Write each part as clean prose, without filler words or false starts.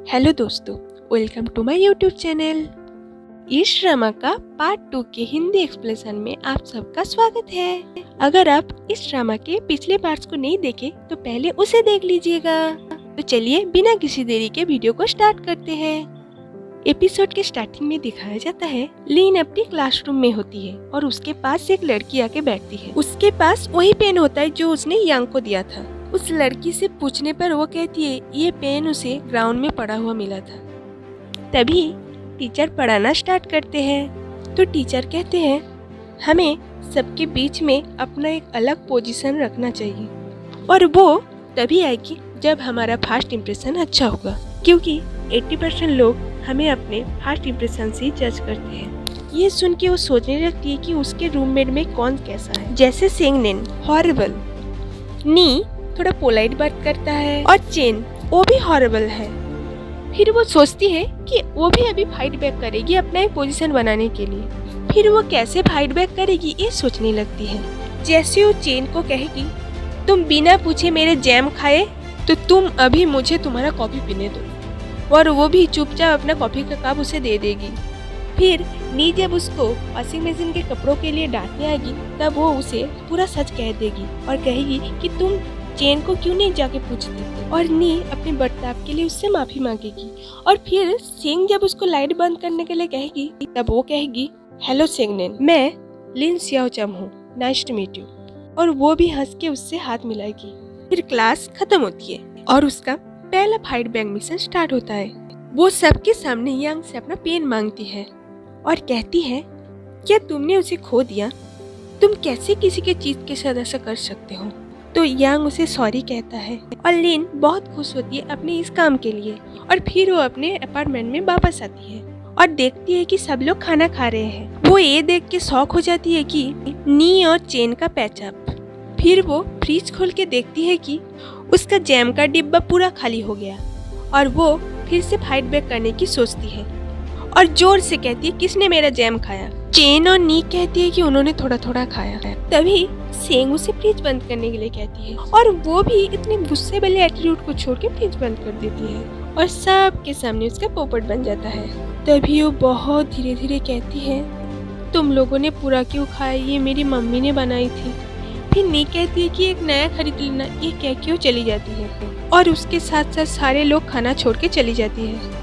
Hello दोस्तों, welcome to my YouTube channel. इस drama का पार्ट 2 के हिंदी एक्सप्लेनेशन में आप सबका स्वागत है। अगर आप इस ड्रामा के पिछले पार्ट्स को नहीं देखे तो पहले उसे देख लीजिएगा। तो चलिए बिना किसी देरी के वीडियो को स्टार्ट करते हैं। एपिसोड के स्टार्टिंग में दिखाया जाता है लीन अपनी क्लासरूम में होती है और उसके पास एक लड़की आके बैठती है। उसके पास वही पेन होता है जो उसने यांग को दिया था। उस लड़की से पूछने पर वो कहती है ये पेन उसे ग्राउंड में पड़ा हुआ मिला था। तभी टीचर पढ़ाना स्टार्ट करते हैं। तो टीचर कहते हैं हमें सबके बीच में अपना एक अलग पोजीशन रखना चाहिए और वो तभी आएगी जब हमारा फर्स्ट इम्प्रेशन अच्छा होगा, क्योंकि 80% लोग हमें अपने फर्स्ट इम्प्रेशन से जज करते हैं। ये सुन के वो सोचने लगती है कि उसके रूममेट में कौन कैसा है। जैसे सेंगनेन हॉरिबल, नी थोड़ा पोलाइट बात करता है और चेन वो भी हॉरिबल है। फिर वो सोचती है कि वो भी अभी फाइट बैक करेगी अपना एक पोजीशन बनाने के लिए। फिर वो कैसे फाइट बैक करेगी ये सोचने लगती है। जैसे वो चेन को कहेगी तुम बिना पूछे मेरे जैम खाए तो तुम अभी मुझे तुम्हारा कॉफी पीने दो, और वो भी चुपचाप अपना कॉफी का कप उसे दे देगी। फिर नी जब उसको वॉशिंग मशीन के कपड़ों के लिए डांटने आएगी तब वो उसे पूरा सच कह देगी और कहेगी कि तुम चेन को क्यों नहीं जाके पूछती, और नी अपने बर्ताव के लिए उससे माफी मांगेगी। और फिर सेंग जब उसको लाइट बंद करने के लिए कहेगी तब वो कहेगी हेलो सेंगनेन, मैं लिन सियाओचम हूँ, नाइस टू मीट यू, और वो भी हंस के उससे हाथ मिलाएगी। फिर क्लास खत्म होती है और उसका पहला फाइट बैक मिशन स्टार्ट होता है। वो सबके सामने यांग से अपना पेन मांगती है और कहती है क्या तुमने उसे खो दिया, तुम कैसे किसी के चीज के साथ ऐसा कर सकते हो। तो यांग उसे सॉरी कहता है और लिन बहुत खुश होती है अपने इस काम के लिए। और फिर वो अपने अपार्टमेंट में वापस आती है और देखती है कि सब लोग खाना खा रहे हैं। वो ये देख के शॉक हो जाती है कि नी और चेन का पैचअप। फिर वो फ्रिज खोल के देखती है कि उसका जैम का डिब्बा पूरा खाली हो गया और वो फिर से फाइट बैक करने की सोचती है और जोर से कहती है किसने मेरा जैम खाया। चेन और नी कहती है कि उन्होंने थोड़ा थोड़ा खाया। तभी सेंग उसे फ्रिज बंद करने के लिए कहती है और वो भी इतने गुस्से वाले एटीट्यूड को छोड़ के फ्रिज बंद कर देती है और सबके सामने उसका पोपट बन जाता है। तभी वो बहुत धीरे धीरे कहती है तुम लोगों ने पूरा क्यों खाया, ये मेरी मम्मी ने बनाई थी। फिर नी कहती है कि एक नया खरीद लेना, ये कह के वो चली जाती है और उसके साथ साथ सारे लोग खाना छोड़ के चली जाती है।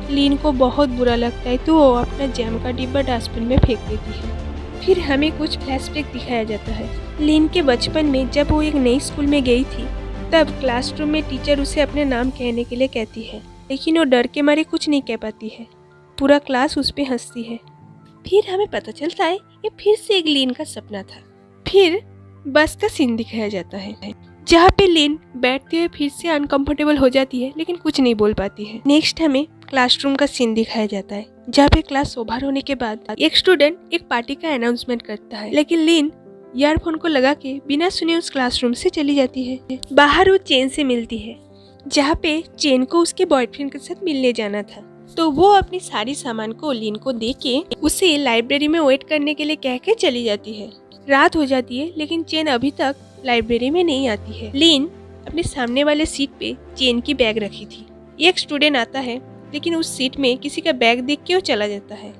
लीन को बहुत बुरा लगता है तो वो अपना जैम का डिब्बा डस्टबिन में फेंक देती है। फिर हमें कुछ फ्लैशबैक दिखाया जाता है लीन के बचपन में। जब वो एक नई स्कूल में गई थी तब क्लासरूम में टीचर उसे अपने नाम कहने के लिए कहती है, लेकिन वो डर के मारे कुछ नहीं कह पाती है। पूरा क्लास उस पर हंसती है। फिर हमें पता चलता है ये फिर से एक लीन का सपना था। फिर बस का सीन दिखाया जाता है जहाँ पे लीन बैठते हुए फिर से अनकंफर्टेबल हो जाती है लेकिन कुछ नहीं बोल पाती है। नेक्स्ट हमें क्लासरूम का सीन दिखाया जाता है जहाँ पे क्लास ओवर होने के बाद एक स्टूडेंट एक पार्टी का अनाउंसमेंट करता है, लेकिन लीन ईयरफोन को लगा के बिना सुने उस क्लासरूम से चली जाती है। बाहर वो चेन से मिलती है जहाँ पे चेन को उसके बॉयफ्रेंड के साथ मिलने जाना था। तो वो अपनी सारी सामान को लीन को दे के उसे लाइब्रेरी में वेट करने के लिए कह के चली जाती है। रात हो जाती है लेकिन चेन अभी तक लाइब्रेरी में नहीं आती है। लीन अपने सामने वाले सीट पे चेन की बैग रखी थी। एक स्टूडेंट आता है लेकिन उस सीट में किसी का बैग देख के वो चला जाता है।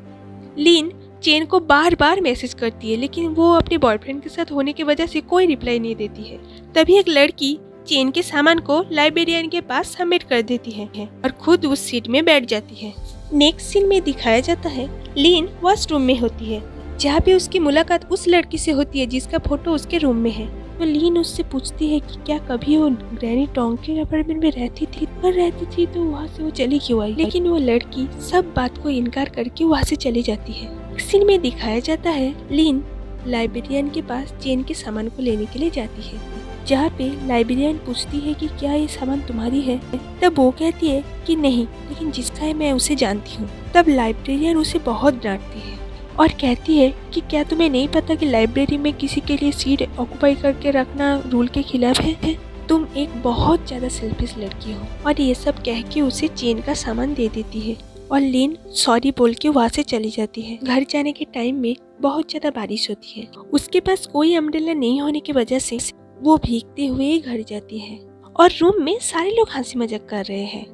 लीन चेन को बार बार मैसेज करती है लेकिन वो अपने बॉयफ्रेंड के साथ होने की वजह से कोई रिप्लाई नहीं देती है। तभी एक लड़की चेन के सामान को लाइब्रेरियन के पास सबमिट कर देती है और खुद उस सीट में बैठ जाती है। नेक्स्ट सीन में दिखाया जाता है लीन वॉशरूम में होती है जहाँ पे उसकी मुलाकात उस लड़की से होती है जिसका फोटो उसके रूम में है। तो लीन उससे पूछती है कि क्या कभी वो ग्रैनी टोंग के अपार्टमेंट में रहती थी, अगर रहती थी तो वहाँ से वो चली क्यों आई। लेकिन वो लड़की सब बात को इनकार करके वहाँ से चली जाती है। सीन में दिखाया जाता है लीन लाइब्रेरियन के पास चेन के सामान को लेने के लिए जाती है जहाँ पे लाइब्रेरियन पूछती है कि क्या ये सामान तुम्हारी है। तब वो कहती है कि नहीं, लेकिन जिसका है मैं उसे जानती हूँ। तब लाइब्रेरियन उसे बहुत डांटती है और कहती है कि क्या तुम्हें नहीं पता कि लाइब्रेरी में किसी के लिए सीट ऑक्यूपाई करके रखना रूल के खिलाफ है। तुम एक बहुत ज़्यादा सेल्फिश लड़की हो। और ये सब कह के उसे चेन का सामान दे देती है और लीन सॉरी बोल के वहाँ से चली जाती है। घर जाने के टाइम में बहुत ज़्यादा बारिश होती है। उसके पास कोई अम्ब्रेला नहीं होने की वजह से वो भीगते हुए घर जाती है और रूम में सारे लोग हंसी मजाक कर रहे हैं।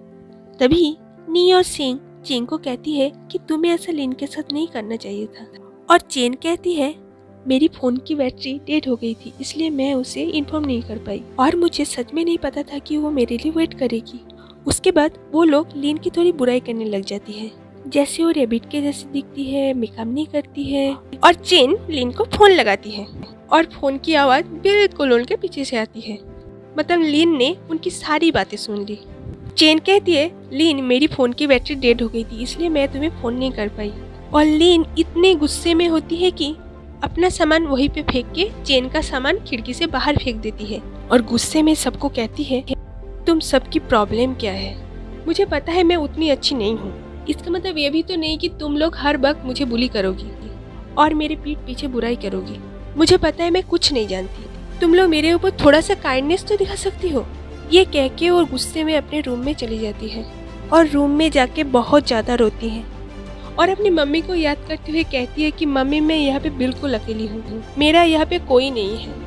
तभी नी और सेंग चेन को कहती है कि तुम्हें ऐसा लिन के साथ नहीं करना चाहिए था। और चेन कहती है मेरी फोन की बैटरी डेड हो गई थी, इसलिए मैं उसे इन्फॉर्म नहीं कर पाई और मुझे सच में नहीं पता था कि वो मेरे लिए वेट करेगी। उसके बाद वो लोग लिन की थोड़ी बुराई करने लग जाती है, जैसे वो रेबिट के जैसी दिखती है, मेकअप नहीं करती है। और चेन लिन को फोन लगाती है और फोन की आवाज़ बिल्कुल उनके पीछे से आती है। मतलब लिन ने उनकी सारी बातें सुन ली। चेन कहती है लिन मेरी फ़ोन की बैटरी डेड हो गई थी, इसलिए मैं तुम्हें फ़ोन नहीं कर पाई। और लिन इतने गुस्से में होती है कि अपना सामान वहीं पे फेंक के चेन का सामान खिड़की से बाहर फेंक देती है और गुस्से में सबको कहती है तुम सबकी प्रॉब्लम क्या है, मुझे पता है मैं उतनी अच्छी नहीं हूँ। इसका मतलब ये भी तो नहीं कि तुम लोग हर वक्त मुझे बुली करोगी और मेरे पीठ पीछे बुराई करोगी। मुझे पता है मैं कुछ नहीं जानती, तुम लोग मेरे ऊपर थोड़ा सा काइंडनेस तो दिखा सकती हो। ये कह के और गुस्से में अपने रूम में चली जाती है और रूम में जाके बहुत ज़्यादा रोती है और अपनी मम्मी को याद करते हुए कहती है कि मम्मी मैं यहाँ पे बिल्कुल अकेली हूँ, मेरा यहाँ पे कोई नहीं है।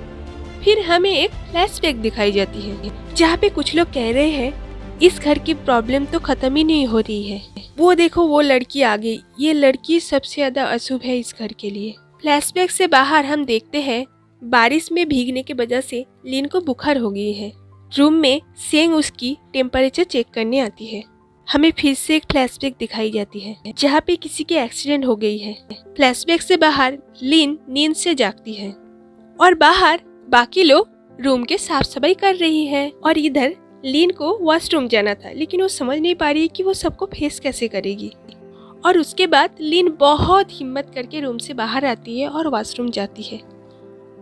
फिर हमें एक फ्लैशबैक दिखाई जाती है जहाँ पे कुछ लोग कह रहे हैं इस घर की प्रॉब्लम तो खत्म ही नहीं हो रही है, वो देखो वो लड़की आ गई, ये लड़की सबसे ज्यादा अशुभ है इस घर के लिए। फ्लैशबैक से बाहर हम देखते हैं बारिश में भीगने की वजह से लिन को बुखार हो गई है। रूम में सेंग उसकी टेम्परेचर चेक करने आती है। हमें फिर से एक फ्लैशबैक दिखाई जाती है जहाँ पे किसी के एक्सीडेंट हो गई है। फ्लैशबैक से बाहर लिन नींद से जागती है और बाहर बाकी लोग रूम के साफ सफाई कर रही है और इधर लिन को वॉशरूम जाना था, लेकिन वो समझ नहीं पा रही कि वो सबको फेस कैसे करेगी। और उसके बाद लिन बहुत हिम्मत करके रूम से बाहर आती है और वॉशरूम जाती है।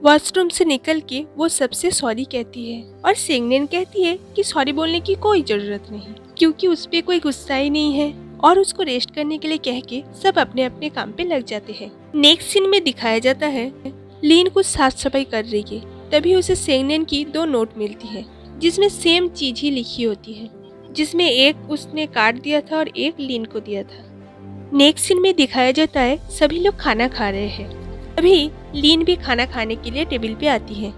वॉशरूम से निकल के वो सबसे सॉरी कहती है और सेंगनेन कहती है कि सॉरी बोलने की कोई जरूरत नहीं क्योंकि उस पे कोई गुस्सा ही नहीं है और उसको रेस्ट करने के लिए कह के सब अपने अपने काम पे लग जाते हैं। नेक्स्ट सीन में दिखाया जाता है लिन कुछ साफ सफाई कर रही है, तभी उसे सेंगनेन की 2 नोट मिलती है जिसमें सेम चीज ही लिखी होती है, जिसमें एक उसने काट दिया था और एक लिन को दिया था। नेक्स्ट सीन में दिखाया जाता है सभी लोग खाना खा रहे हैं, तभी लिन भी खाना खाने के लिए टेबल पे आती है।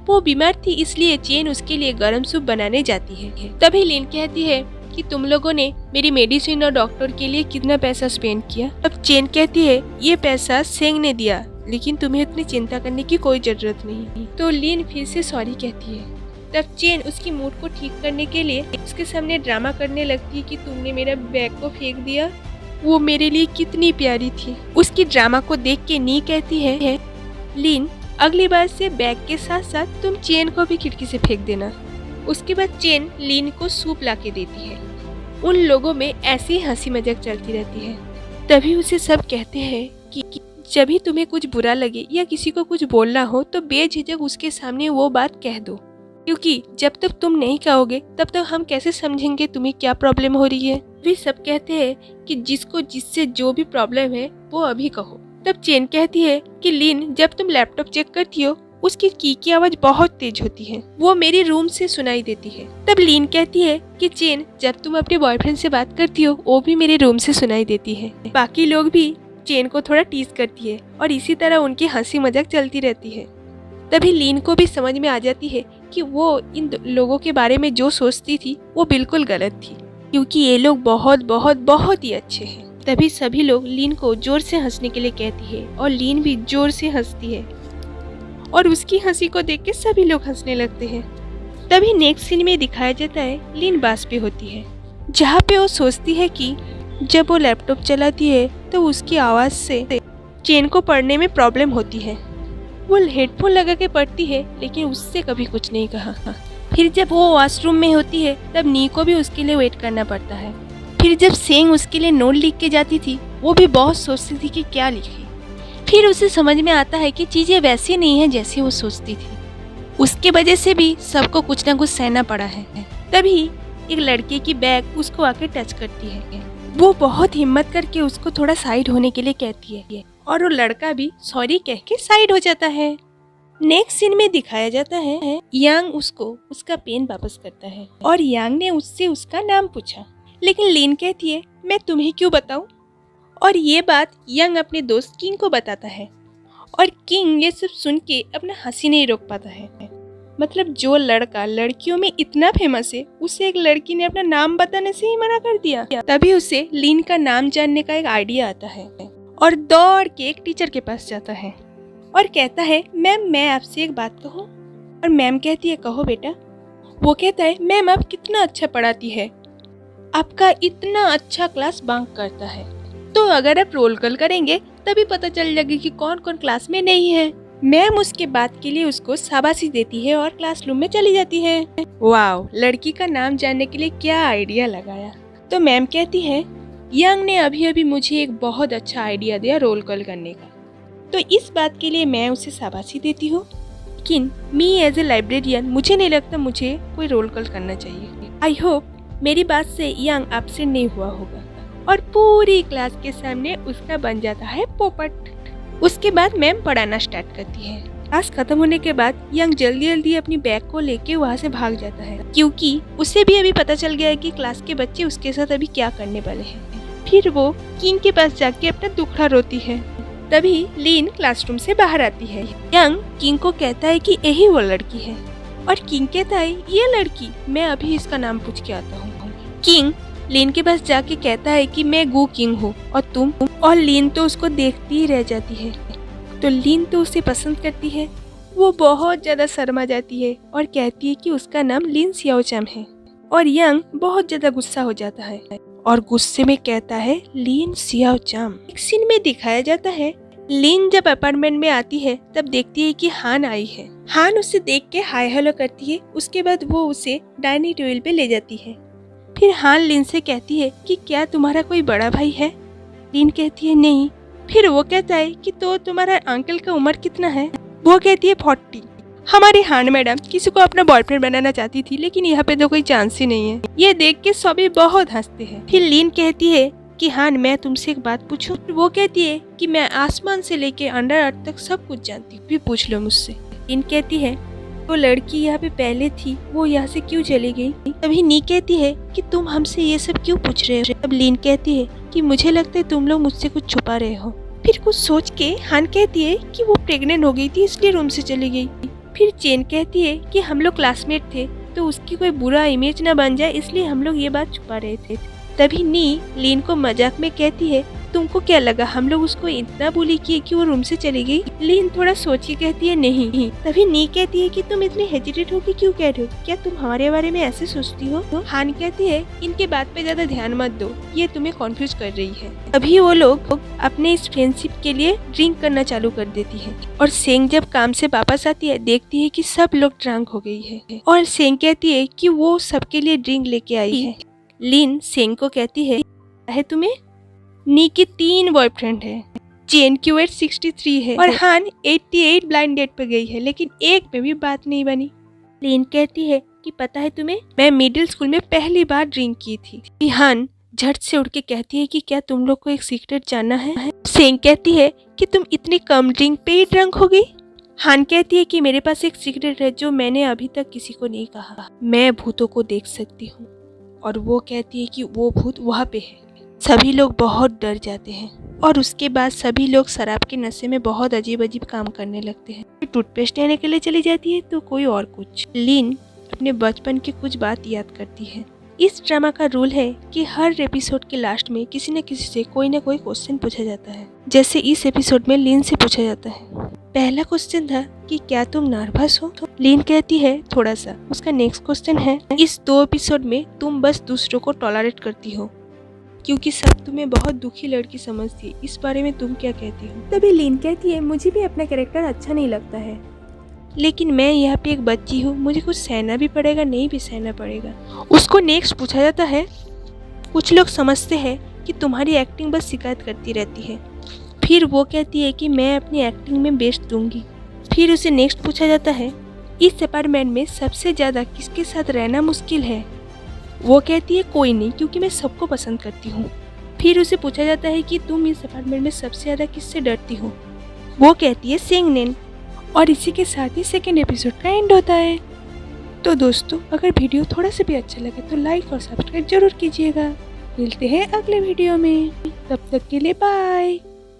वो बीमार थी इसलिए चेन उसके लिए गरम सूप बनाने जाती है। तभी लिन कहती है कि तुम लोगों ने मेरी मेडिसिन और डॉक्टर के लिए कितना पैसा स्पेंड किया। अब चेन कहती है ये पैसा सेंग ने दिया, लेकिन तुम्हें इतनी चिंता करने की कोई जरूरत नहीं। तो लिन फिर से सॉरी कहती है। तब चेन उसकी मूड को ठीक करने के लिए उसके सामने ड्रामा करने लगती है कि तुमने मेरा बैग को फेंक दिया, वो मेरे लिए कितनी प्यारी थी। उसकी ड्रामा को देख के नी कहती है लिन अगली बार से बैग के साथ साथ तुम चेन को भी खिड़की से फेंक देना। उसके बाद चेन लिन को सूप ला के देती है। उन लोगों में ऐसी हंसी मजाक चलती रहती है। तभी उसे सब कहते हैं कि जब भी तुम्हें कुछ बुरा लगे या किसी को कुछ बोलना हो तो बेझिझक उसके सामने वो बात कह दो, क्योंकि जब तक तुम नहीं कहोगे तब तक हम कैसे समझेंगे तुम्हें क्या प्रॉब्लम हो रही है। वे सब कहते हैं कि जिसको जिससे जो भी प्रॉब्लम है वो अभी कहो। तब चेन कहती है कि लिन जब तुम लैपटॉप चेक करती हो उसकी की आवाज बहुत तेज होती है, वो मेरी रूम से सुनाई देती है। तब लिन कहती है कि चेन जब तुम अपने बॉयफ्रेंड से बात करती हो वो भी मेरे रूम से सुनाई देती है। बाकी लोग भी चेन को थोड़ा टीज करती है और इसी तरह उनकी हंसी मजाक चलती रहती है। तभी लिन को भी समझ में आ जाती है कि वो इन लोगों के बारे में जो सोचती थी वो बिल्कुल गलत थी, क्योंकि ये लोग बहुत बहुत बहुत ही अच्छे हैं। तभी सभी लोग लिन को जोर से हंसने के लिए कहती है और लिन भी जोर से हंसती है और उसकी हंसी को देख के सभी लोग हंसने लगते हैं। तभी नेक्स्ट सीन में दिखाया जाता है लिन बास पे होती है, जहाँ पे वो सोचती है कि जब वो लैपटॉप चलाती है तो उसकी आवाज़ से चेन को पढ़ने में प्रॉब्लम होती है। वो हेडफोन लगा के पढ़ती है लेकिन उससे कभी कुछ नहीं कहा। फिर जब वो वॉशरूम में होती है तब नी को भी उसके लिए वेट करना पड़ता है। फिर जब सेंग उसके लिए नोट लिख के जाती थी वो भी बहुत सोचती थी कि क्या लिखे। फिर उसे समझ में आता है कि चीज़ें वैसी नहीं है जैसी वो सोचती थी, उसके वजह से भी सबको कुछ ना कुछ सहना पड़ा है। तभी एक लड़के की बैग उसको आके टच करती है। वो बहुत हिम्मत करके उसको थोड़ा साइड होने के लिए कहती है और वो लड़का भी सॉरी कह के साइड हो जाता है। नेक्स्ट सीन में दिखाया जाता है यांग उसको उसका पेन वापस करता है और यांग ने उससे उसका नाम पूछा, लेकिन लिन कहती है मैं तुम्हें क्यों बताऊं। और ये बात यांग अपने दोस्त किंग को बताता है और किंग ये सब सुन के अपना हंसी नहीं रोक पाता है। मतलब जो लड़का लड़कियों में इतना फेमस है, उसे एक लड़की ने अपना नाम बताने से ही मना कर दिया। तभी उसे लिन का नाम जानने का एक आइडिया आता है और दौड़ के एक टीचर के पास जाता है और कहता है, मैम मैं आपसे एक बात कहूँ। और मैम कहती है, कहो बेटा। वो कहता है, मैम आप कितना अच्छा पढ़ाती है, आपका इतना अच्छा क्लास बंक करता है, तो अगर आप रोल कॉल करेंगे तभी पता चल जाएगा कि कौन कौन क्लास में नहीं है। मैम उसके बात के लिए उसको शाबाशी देती है और क्लासरूम में चली जाती है। वाओ, लड़की का नाम जानने के लिए क्या आइडिया लगाया। तो मैम कहती है, यंग ने अभी अभी मुझे एक बहुत अच्छा आइडिया दिया रोल कॉल करने का, तो इस बात के लिए मैं उसे शाबाशी देती हूँ। लेकिन मी एज ए लाइब्रेरियन मुझे नहीं लगता मुझे कोई रोल कॉल करना चाहिए। आई होप मेरी बात से यंग एब्सेंट नहीं हुआ होगा। और पूरी क्लास के सामने उसका बन जाता है पोपट। उसके बाद मैम पढ़ाना स्टार्ट करती है। क्लास खत्म होने के बाद यंग जल्दी जल्दी अपनी बैग को लेके वहाँ से भाग जाता है, क्योंकि उसे भी अभी पता चल गया है कि क्लास के बच्चे उसके साथ अभी क्या करने वाले हैं। फिर वो किंग के पास जाके अपना दुखड़ा रोती है। तभी लिन क्लासरूम से बाहर आती है। यंग किंग को कहता है कि यही वो लड़की है, और किंग कहता है, ये लड़की, मैं अभी इसका नाम पूछ के आता हूँ। किंग लिन के पास जाके कहता है कि मैं गु किंग हूँ और तुम। और लिन तो उसको देखती ही रह जाती है। तो लिन तो उसे पसंद करती है। वो बहुत ज्यादा शर्मा जाती है और कहती है कि उसका नाम लिन सियाओचम है। और यंग बहुत ज्यादा गुस्सा हो जाता है और गुस्से में कहता है, लिन सियाओचम। एक सीन में दिखाया जाता है, लिन जब अपार्टमेंट में आती है तब देखती है कि हान आई है। हान उसे देख के हाय हेलो करती है। उसके बाद वो उसे डाइनिंग टेबल पे ले जाती है। फिर हान लिन से कहती है कि क्या तुम्हारा कोई बड़ा भाई है? लिन कहती है, नहीं। फिर वो कहता है कि तो तुम्हारा अंकल का उम्र कितना है? वो कहती है 40। हमारी हान मैडम किसी को अपना बॉयफ्रेंड बनाना चाहती थी, लेकिन यहाँ पे तो कोई चांस ही नहीं है। ये देख के सभी बहुत हंसते हैं। फिर लिन कहती है कि हान, मैं तुमसे एक बात पूछूं? वो कहती है कि मैं आसमान से लेके अंडर अर्थ तक सब कुछ जानती हूँ, भी पूछ लो मुझसे। लिन कहती है, वो लड़की यहाँ पे पहले थी, वो यहाँ से क्यों चली गई? तभी नी कहती है कि तुम हमसे ये सब क्यों पूछ रहे हो? तब लिन कहती है कि मुझे लगता है तुम लोग मुझसे कुछ छुपा रहे हो। फिर कुछ सोच के हान कहती है कि वो प्रेग्नेंट हो गई थी, इसलिए रूम से चली गई। फिर चेन कहती है कि हम लोग क्लासमेट थे, तो उसकी कोई बुरा इमेज न बन जाए, इसलिए हम लोग ये बात छुपा रहे थे। तभी नी लिन को मजाक में कहती है, तुमको क्या लगा हम लोग उसको इतना बुली किए कि वो रूम से चली गई? लिन थोड़ा सोच के कहती है, नहीं। तभी नी कहती है कि तुम इतनी हेजिटेट होके क्यों कह रहे हो? क्या तुम हमारे बारे में ऐसे सोचती हो? तो हान कहती है, इनके बात पे ज्यादा ध्यान मत दो, ये तुम्हें कॉन्फ्यूज कर रही है। तभी वो लोग अपने इस फ्रेंडशिप के लिए ड्रिंक करना चालू कर देती है। और सेंग जब काम से वापस आती है, देखती है कि सब लोग ड्रंक हो गई है। और सेंग कहती है कि वो सबके लिए ड्रिंक लेके आई है। लिन सेंग को कहती है तुम्हें? नी की 3 बॉयफ्रेंड है, चेन की वेट 63 है और हान 88 ब्लाइंड डेट पे गई है, लेकिन एक में भी बात नहीं बनी। लिन कहती है कि पता है तुम्हें, मैं मिडिल स्कूल में पहली बार ड्रिंक की थी। हान झट से उठ के कहती है कि क्या तुम लोग को एक सीक्रेट जानना है? सेंग कहती है कि तुम इतनी कम ड्रिंक पे ही ड्रंक हो गई। हान कहती है कि मेरे पास एक सीक्रेट है जो मैंने अभी तक किसी को नहीं कहा, मैं भूतों को देख सकती हूँ। और वो कहती है कि वो भूत वहाँ पे है। सभी लोग बहुत डर जाते हैं और उसके बाद सभी लोग शराब के नशे में बहुत अजीब अजीब काम करने लगते हैं। टूथपेस्ट लेने के लिए चली जाती है तो कोई और कुछ। लिन अपने बचपन की कुछ बात याद करती है। इस ड्रामा का रूल है कि हर एपिसोड के लास्ट में किसी न किसी से कोई न कोई क्वेश्चन पूछा जाता है। जैसे इस एपिसोड में लिन से पूछा जाता है। पहला क्वेश्चन था कि क्या तुम नर्वस हो? तो लिन कहती है थोड़ा सा। उसका नेक्स्ट क्वेश्चन है, इस 2 एपिसोड में तुम बस दूसरों को टॉलरेट करती हो क्योंकि सब तुम्हें बहुत दुखी लड़की समझती है, इस बारे में तुम क्या कहती हो? तभी लिन कहती है, मुझे भी अपना कैरेक्टर अच्छा नहीं लगता है, लेकिन मैं यहाँ पे एक बच्ची हूँ, मुझे कुछ सहना भी पड़ेगा, नहीं भी सहना पड़ेगा। उसको नेक्स्ट पूछा जाता है, कुछ लोग समझते हैं कि तुम्हारी एक्टिंग बस शिकायत करती रहती है। फिर वो कहती है कि मैं अपनी एक्टिंग में बेस्ट दूंगी। फिर उसे नेक्स्ट पूछा जाता है, इस अपार्टमेंट में सबसे ज़्यादा किसके साथ रहना मुश्किल है? वो कहती है कोई नहीं, क्योंकि मैं सबको पसंद करती हूँ। फिर उसे पूछा जाता है कि तुम इस अपार्टमेंट में सबसे ज़्यादा किससे डरती हो? वो कहती है सेंगनेन। और इसी के साथ ही सेकेंड एपिसोड का एंड होता है। तो दोस्तों, अगर वीडियो थोड़ा सा भी अच्छा लगे तो लाइक और सब्सक्राइब जरूर कीजिएगा। मिलते हैं अगले वीडियो में, तब तक के लिए बाय।